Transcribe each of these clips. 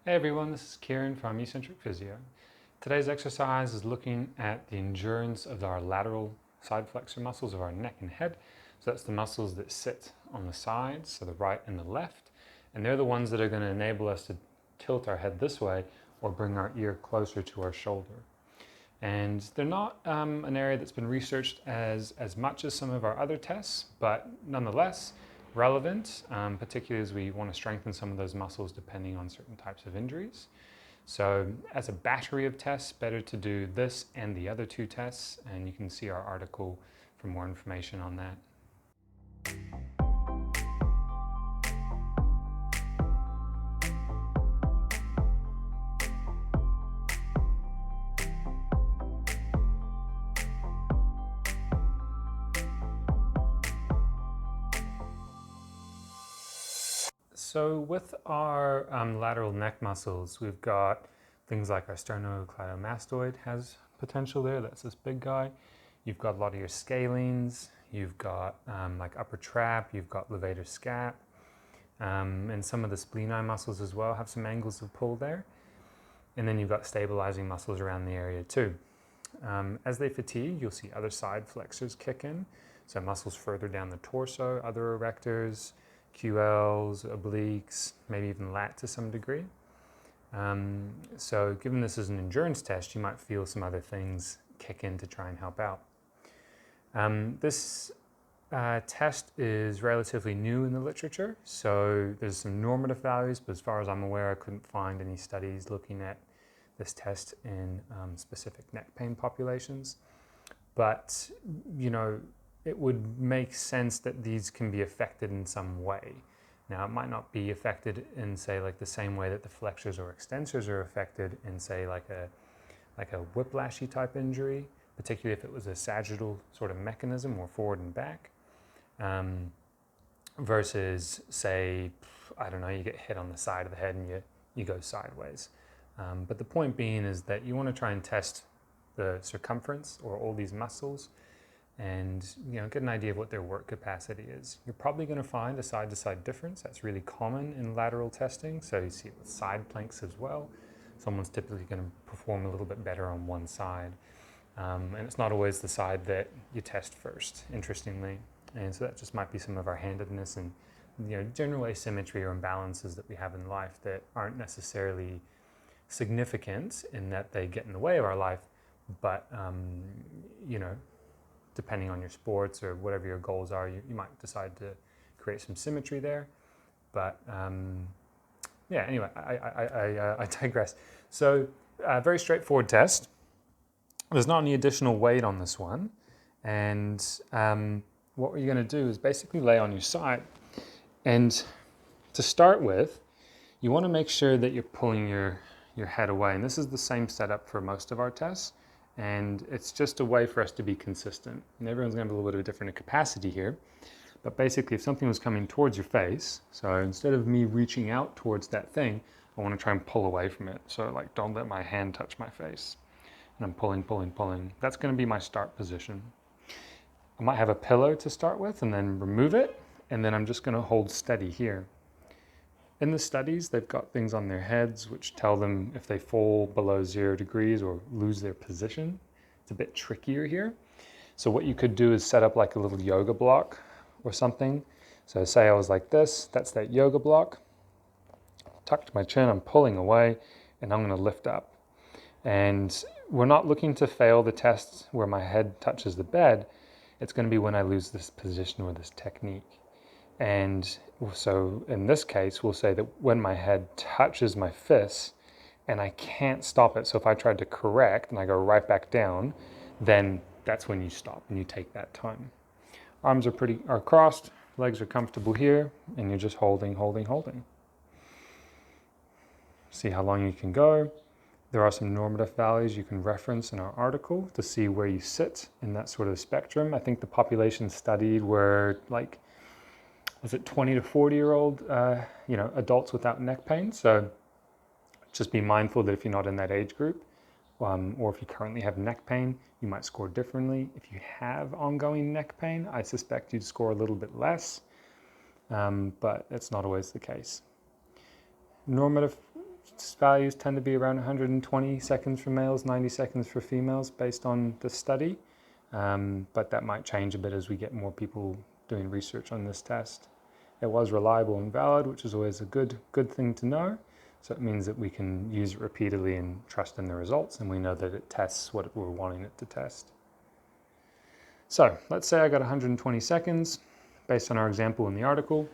Hey everyone, this is Kieran from Eccentric Physio. Today's exercise is looking at the endurance of our lateral side flexor muscles of our neck and head. So that's the muscles that sit on the sides, so the right and the left. And they're the ones that are going to enable us to tilt our head this way or bring our ear closer to our shoulder. And they're not an area that's been researched as much as some of our other tests, but nonetheless relevant, particularly as we want to strengthen some of those muscles depending on certain types of injuries. So as a battery of tests, better to do this and the other two tests, and you can see our article for more information on that. So with our lateral neck muscles, we've got things like our sternocleidomastoid has potential there. That's this big guy. You've got a lot of your scalenes. You've got like upper trap. You've got levator scap. And some of the spleni muscles as well have some angles of pull there. And then you've got stabilizing muscles around the area too. As they fatigue, you'll see other side flexors kick in. So muscles further down the torso, other erectors, QLs, obliques, maybe even lat to some degree. So given this is an endurance test, you might feel some other things kick in to try and help out. This test is relatively new in the literature, so there's some normative values, but as far as I'm aware, I couldn't find any studies looking at this test in specific neck pain populations. But, you know, it would make sense that these can be affected in some way. Now, it might not be affected in, say, like the same way that the flexors or extensors are affected in, say, like a whiplashy type injury, particularly if it was a sagittal sort of mechanism or forward and back, versus, say, I don't know, you get hit on the side of the head and you go sideways. But the point being is that you want to try and test the circumference or all these muscles and get an idea of what their work capacity is. You're probably going to find a side-to-side difference. That's really common in lateral testing, so you see it with side planks as well. Someone's typically going to perform a little bit better on one side, and it's not always the side that you test first, interestingly. And so that just might be some of our handedness and general asymmetry or imbalances that we have in life that aren't necessarily significant in that they get in the way of our life, but depending on your sports or whatever your goals are, you might decide to create some symmetry there. But yeah, anyway, I digress. So very straightforward test. There's not any additional weight on this one. And what you're going to do is basically lay on your side. And to start with, you want to make sure that you're pulling your head away. And this is the same setup for most of our tests. And it's just a way for us to be consistent. And everyone's going to have a little bit of a different capacity here. But basically, if something was coming towards your face, so instead of me reaching out towards that thing, I want to try and pull away from it. So like, don't let my hand touch my face. And I'm pulling, pulling, pulling. That's going to be my start position. I might have a pillow to start with and then remove it. And then I'm just going to hold steady here. In the studies, they've got things on their heads which tell them if they fall below 0 degrees or lose their position. It's a bit trickier here. So what you could do is set up like a little yoga block or something. So say I was like this, that's that yoga block. Tucked my chin, I'm pulling away, and I'm going to lift up. And we're not looking to fail the test where my head touches the bed. It's going to be when I lose this position or this technique. And so in this case, we'll say that when my head touches my fist and I can't stop it, so if I tried to correct and I go right back down, then that's when you stop and you take that time. Arms are crossed, legs are comfortable here, and you're just holding, holding, holding. See how long you can go. There are some normative values you can reference in our article to see where you sit in that sort of spectrum. I think the population studied were like, was it 20 to 40-year-old, adults without neck pain? So just be mindful that if you're not in that age group, or if you currently have neck pain, you might score differently. If you have ongoing neck pain, I suspect you'd score a little bit less, but it's not always the case. Normative Most values tend to be around 120 seconds for males, 90 seconds for females based on the study, but that might change a bit as we get more people doing research on this test. It was reliable and valid, which is always a good thing to know. So it means that we can use it repeatedly and trust in the results, and we know that it tests what we're wanting it to test. So let's say I got 120 seconds. Based on our example in the article,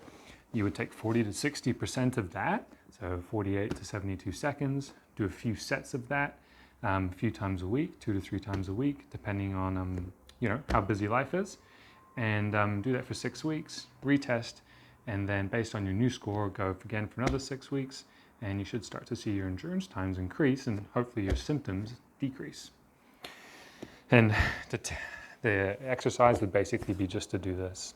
you would take 40 to 60% of that, so 48 to 72 seconds, do a few sets of that, a few times a week, 2 to 3 times a week, depending on how busy life is, and do that for 6 weeks, retest, and then based on your new score, go again for another 6 weeks, and you should start to see your endurance times increase and hopefully your symptoms decrease. And the exercise would basically be just to do this.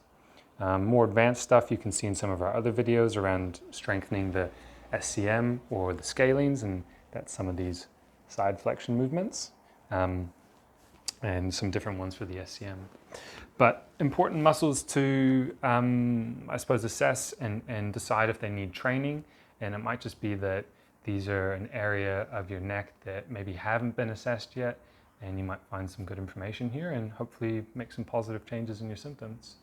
More advanced stuff you can see in some of our other videos around strengthening the SCM or the scalenes, and that's some of these side flexion movements, and some different ones for the SCM. But important muscles to, I suppose, assess and decide if they need training, and it might just be that these are an area of your neck that maybe haven't been assessed yet, and you might find some good information here and hopefully make some positive changes in your symptoms.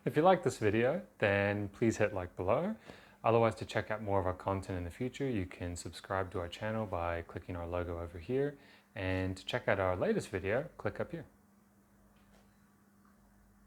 If you like this video, then please hit like below. Otherwise, to check out more of our content in the future, you can subscribe to our channel by clicking our logo over here. And to check out our latest video, click up here.